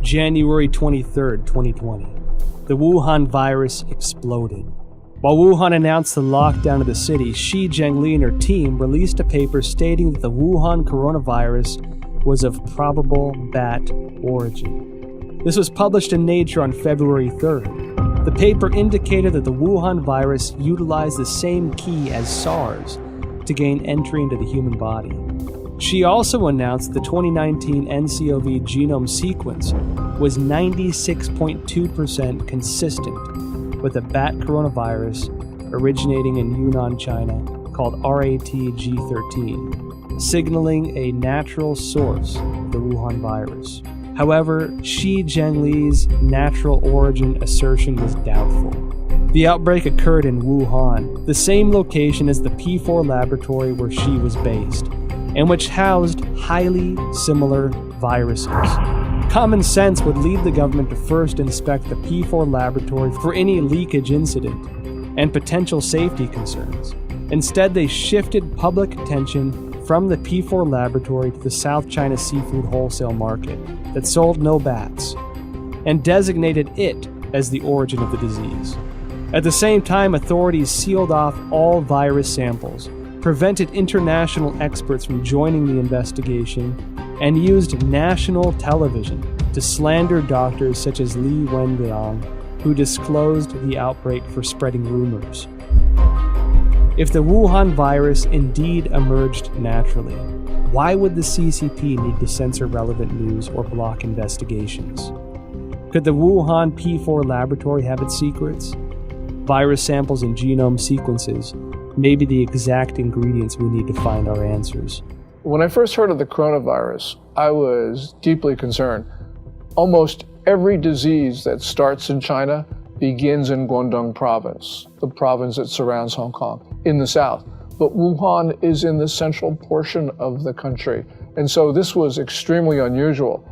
January 23, 2020. The Wuhan virus exploded. While Wuhan announced the lockdown of the city, Xi Zhengli and her team released a paper stating that the Wuhan coronavirus was of probable bat origin. This was published in Nature on February 3rd. The paper indicated that the Wuhan virus utilized the same key as SARS to gain entry into the human body. She also announced the 2019 nCoV genome sequence was 96.2% consistent with a bat coronavirus originating in Yunnan, China, called RATG13, signaling a natural source of the Wuhan virus. However, Xi Zhengli's natural origin assertion was doubtful. The outbreak occurred in Wuhan, the same location as the P4 laboratory where Xi was based, and which housed highly similar viruses. Common sense would lead the government to first inspect the P4 laboratory for any leakage incident and potential safety concerns. Instead, they shifted public attention from the P4 laboratory to the South China seafood wholesale market that sold no bats, and designated it as the origin of the disease. At the same time, authorities sealed off all virus samples, prevented international experts from joining the investigation, and used national television to slander doctors such as Li Wenliang, who disclosed the outbreak for spreading rumors. If the Wuhan virus indeed emerged naturally, why would the CCP need to censor relevant news or block investigations? Could the Wuhan P4 laboratory have its secrets? Virus samples and genome sequences may be the exact ingredients we need to find our answers. When I first heard of the coronavirus, I was deeply concerned. Almost every disease that starts in China begins in Guangdong province, the province that surrounds Hong Kong, in the south. But Wuhan is in the central portion of the country. And so this was extremely unusual.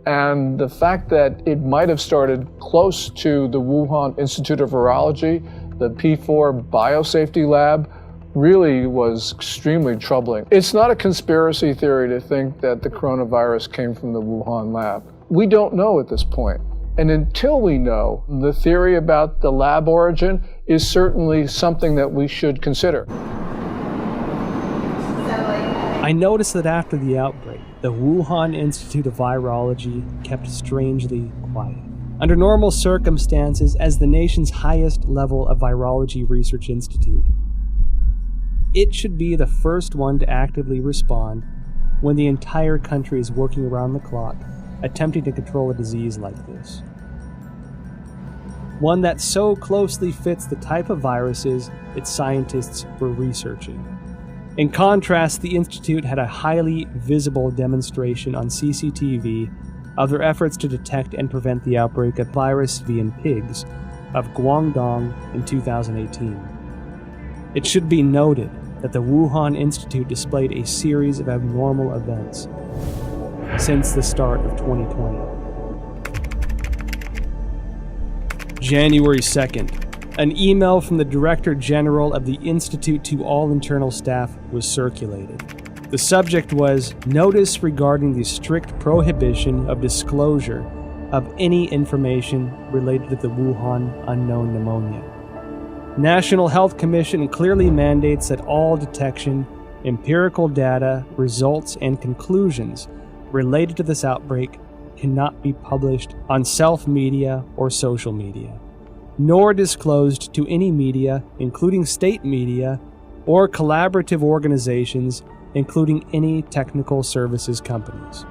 And the fact that it might have started close to the Wuhan Institute of Virology, the P4 biosafety lab, really was extremely troubling. It's not a conspiracy theory to think that the coronavirus came from the Wuhan lab. We don't know at this point. And until we know, the theory about the lab origin is certainly something that we should consider. I noticed that after the outbreak, the Wuhan Institute of Virology kept strangely quiet. Under normal circumstances, as the nation's highest level of virology research institute, it should be the first one to actively respond when the entire country is working around the clock, attempting to control a disease like this. One that so closely fits the type of viruses its scientists were researching. In contrast, the Institute had a highly visible demonstration on CCTV of their efforts to detect and prevent the outbreak of virus V in pigs of Guangdong in 2018. It should be noted that the Wuhan Institute displayed a series of abnormal events since the start of 2020. January 2nd, an email from the Director General of the Institute to all internal staff was circulated. The subject was notice regarding the strict prohibition of disclosure of any information related to the Wuhan unknown pneumonia. National Health Commission clearly mandates that all detection, empirical data, results, and conclusions related to this outbreak cannot be published on self-media or social media, nor disclosed to any media, including state media, or collaborative organizations, including any technical services companies.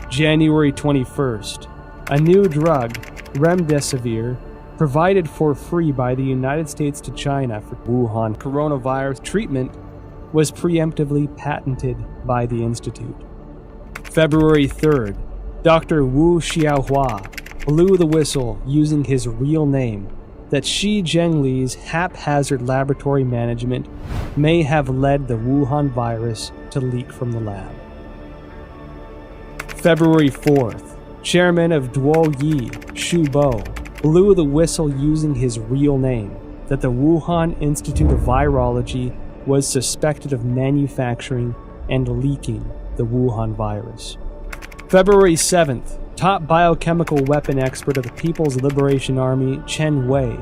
January 21st, a new drug, remdesivir, provided for free by the United States to China for Wuhan coronavirus treatment, was preemptively patented by the Institute. February 3rd, Dr. Wu Xiaohua blew the whistle using his real name that Xi Zhengli's haphazard laboratory management may have led the Wuhan virus to leak from the lab. February 4th, Chairman of Duoyi, Xu Bo, blew the whistle using his real name that the Wuhan Institute of Virology was suspected of manufacturing and leaking the Wuhan virus. February 7th, top biochemical weapon expert of the People's Liberation Army, Chen Wei,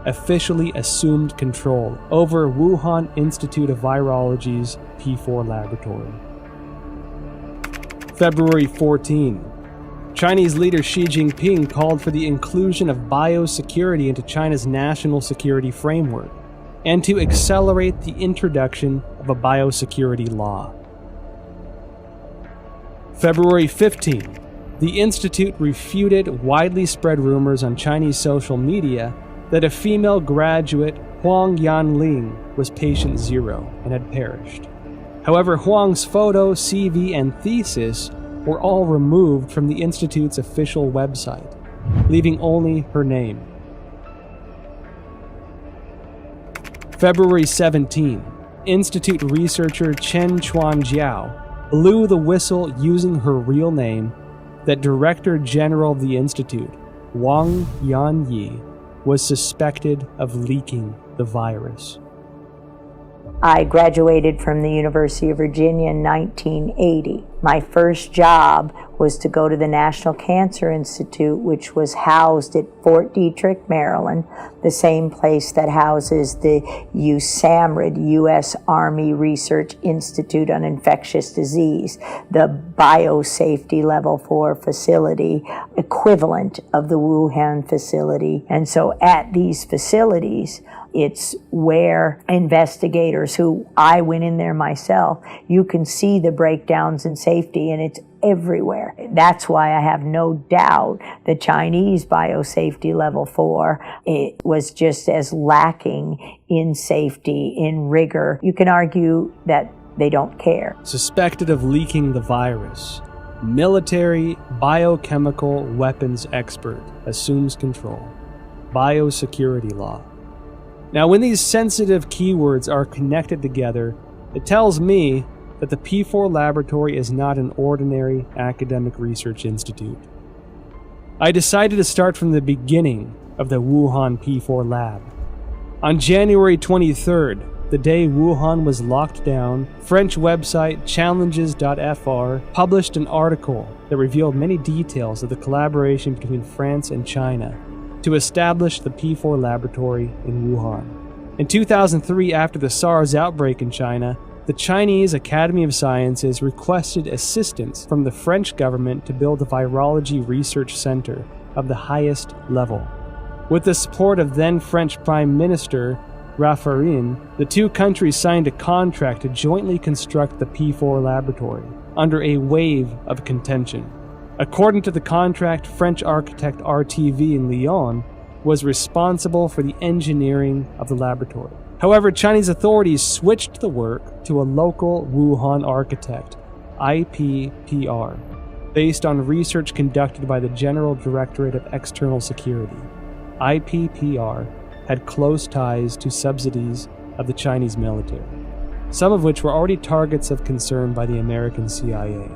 officially assumed control over Wuhan Institute of Virology's P4 laboratory. February 14. Chinese leader Xi Jinping called for the inclusion of biosecurity into China's national security framework and to accelerate the introduction of a biosecurity law. February 15. The Institute refuted widely spread rumors on Chinese social media that a female graduate, Huang Yanling, was patient zero and had perished. However, Huang's photo, CV, and thesis were all removed from the Institute's official website, leaving only her name. February 17. Institute researcher Chen Chuanjiao blew the whistle using her real name that Director General of the Institute, Wang Yanyi, was suspected of leaking the virus. I graduated from the University of Virginia in 1980. My first job was to go to the National Cancer Institute, which was housed at Fort Detrick, Maryland, the same place that houses the USAMRIID, U.S. Army Research Institute on Infectious Disease, the biosafety level 4 facility, equivalent of the Wuhan facility. And so at these facilities, it's where investigators who I went in there myself, you can see the breakdowns in safety, and it's everywhere. That's why I have no doubt the Chinese biosafety level 4, it was just as lacking in safety, in rigor. You can argue that they don't care. Suspected of leaking the virus, military biochemical weapons expert assumes control. Biosecurity law. Now, when these sensitive keywords are connected together, it tells me that the P4 laboratory is not an ordinary academic research institute. I decided to start from the beginning of the Wuhan P4 lab. On January 23rd, the day Wuhan was locked down, French website challenges.fr published an article that revealed many details of the collaboration between France and China to establish the P4 laboratory in Wuhan. In 2003, after the SARS outbreak in China, the Chinese Academy of Sciences requested assistance from the French government to build a virology research center of the highest level. With the support of then French Prime Minister Raffarin, the two countries signed a contract to jointly construct the P4 laboratory under a wave of contention. According to the contract, French architect RTV in Lyon was responsible for the engineering of the laboratory. However, Chinese authorities switched the work to a local Wuhan architect, IPPR, based on research conducted by the General Directorate of External Security. IPPR had close ties to subsidies of the Chinese military, some of which were already targets of concern by the American CIA.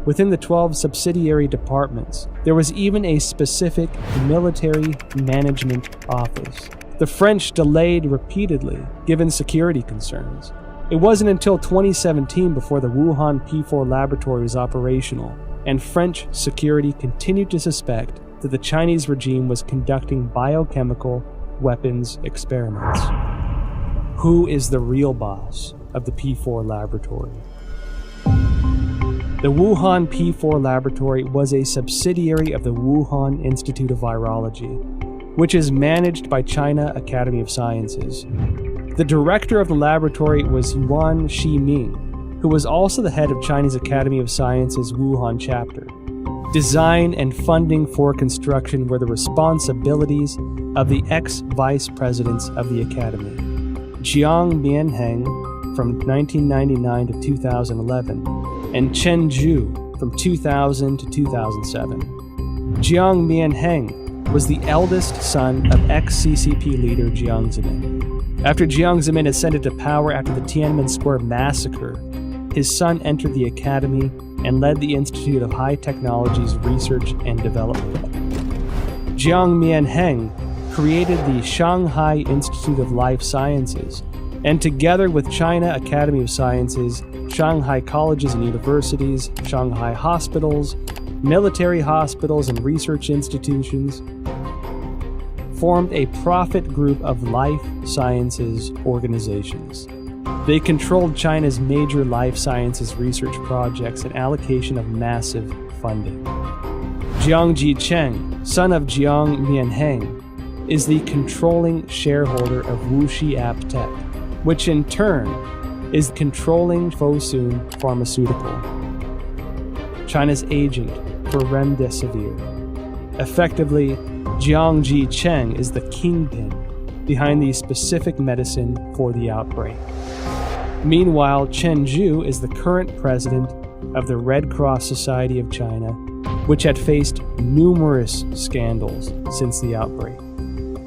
Within the 12 subsidiary departments, there was even a specific military management office. The French delayed repeatedly, given security concerns. It wasn't until 2017 before the Wuhan P4 laboratory was operational, and French security continued to suspect that the Chinese regime was conducting biochemical weapons experiments. Who is the real boss of the P4 laboratory? The Wuhan P4 laboratory was a subsidiary of the Wuhan Institute of Virology, which is managed by China Academy of Sciences. The director of the laboratory was Yuan Shiming, who was also the head of Chinese Academy of Sciences Wuhan chapter. Design and funding for construction were the responsibilities of the ex-vice presidents of the academy, Jiang Mianheng from 1999 to 2011, and Chen Zhu from 2000 to 2007. Jiang Mianheng was the eldest son of ex-CCP leader Jiang Zemin. After Jiang Zemin ascended to power after the Tiananmen Square massacre, his son entered the academy and led the Institute of High Technologies Research and Development. Jiang Mianheng created the Shanghai Institute of Life Sciences, and together with China Academy of Sciences, Shanghai colleges and universities, Shanghai hospitals, military hospitals and research institutions, formed a profit group of life sciences organizations. They controlled China's major life sciences research projects and allocation of massive funding. Jiang Jicheng, son of Jiang Mianheng, is the controlling shareholder of Wuxi AppTec, which in turn is controlling Fosun Pharmaceutical, China's agent for remdesivir. Effectively, Jiang Jicheng is the kingpin behind the specific medicine for the outbreak. Meanwhile, Chen Zhu is the current president of the Red Cross Society of China, which had faced numerous scandals since the outbreak.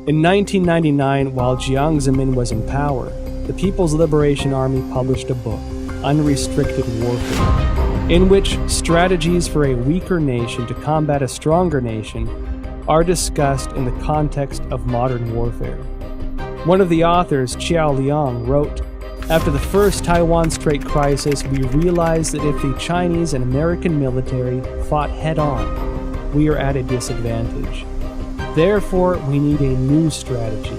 In 1999, while Jiang Zemin was in power, the People's Liberation Army published a book, Unrestricted Warfare, in which strategies for a weaker nation to combat a stronger nation are discussed in the context of modern warfare. One of the authors, Qiao Liang, wrote, "After the first Taiwan Strait crisis, we realized that if the Chinese and American military fought head-on, we are at a disadvantage. Therefore, we need a new strategy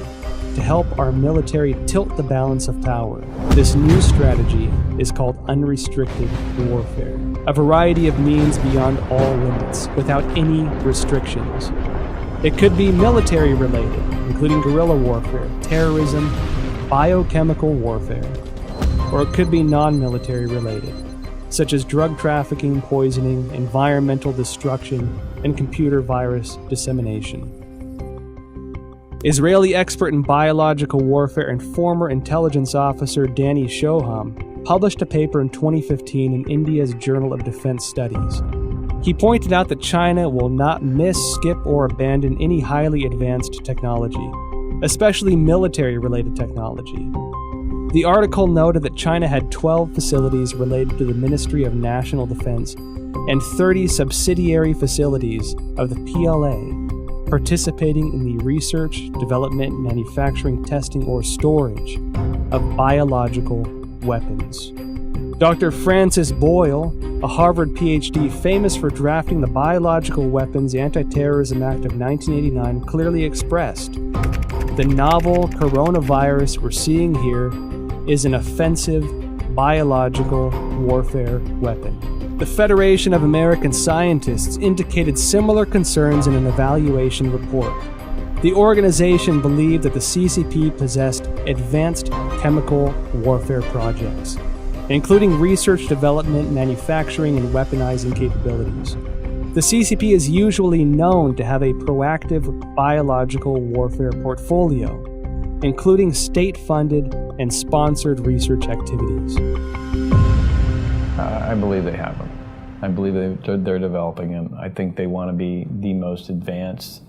to help our military tilt the balance of power. This new strategy is called unrestricted warfare, a variety of means beyond all limits, without any restrictions. It could be military related, including guerrilla warfare, terrorism, biochemical warfare, or it could be non-military related, such as drug trafficking, poisoning, environmental destruction, and computer virus dissemination." Israeli expert in biological warfare and former intelligence officer Danny Shoham published a paper in 2015 in India's Journal of Defense Studies. He pointed out that China will not miss, skip, or abandon any highly advanced technology, especially military-related technology. The article noted that China had 12 facilities related to the Ministry of National Defense and 30 subsidiary facilities of the PLA participating in the research, development, manufacturing, testing, or storage of biological weapons. Dr. Francis Boyle, a Harvard PhD famous for drafting the Biological Weapons Anti-Terrorism Act of 1989, clearly expressed, "The novel coronavirus we're seeing here is an offensive biological warfare weapon." The Federation of American Scientists indicated similar concerns in an evaluation report. The organization believed that the CCP possessed advanced chemical warfare projects, including research, development, manufacturing, and weaponizing capabilities. The CCP is usually known to have a proactive biological warfare portfolio, including state-funded and sponsored research activities. I believe they have them. I believe they're developing them. I think they want to be the most advanced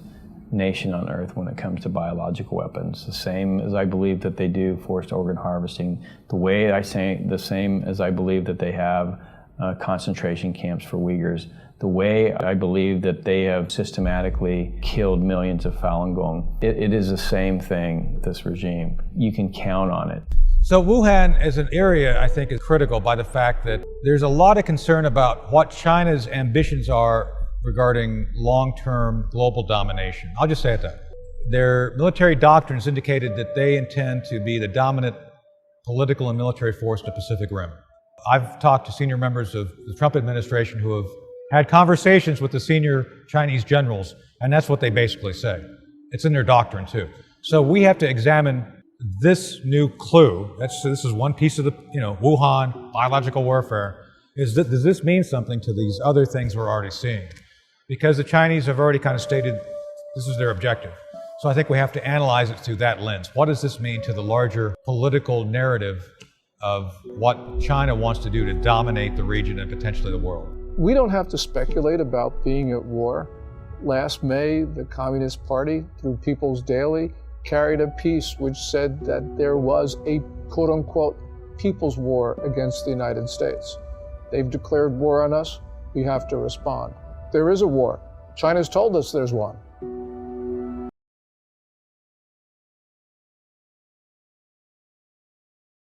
nation on earth when it comes to biological weapons. The same as I believe that they do forced organ harvesting. The same as I believe that they have concentration camps for Uyghurs. The way I believe that they have systematically killed millions of Falun Gong. It is the same thing, this regime. You can count on it. So Wuhan as an area, I think, is critical by the fact that there's a lot of concern about what China's ambitions are regarding long-term global domination. I'll just say it that. Their military doctrines indicated that they intend to be the dominant political and military force in the Pacific Rim. I've talked to senior members of the Trump administration who have had conversations with the senior Chinese generals, and that's what they basically say. It's in their doctrine, too. So we have to examine this new clue. This is one piece of the, Wuhan, biological warfare. Does this mean something to these other things we're already seeing? Because the Chinese have already kind of stated this is their objective. So I think we have to analyze it through that lens. What does this mean to the larger political narrative of what China wants to do to dominate the region and potentially the world? We don't have to speculate about being at war. Last May, the Communist Party, through People's Daily, carried a piece which said that there was a quote-unquote people's war against the United States. They've declared war on us. We have to respond. There is a war. China's told us there's one.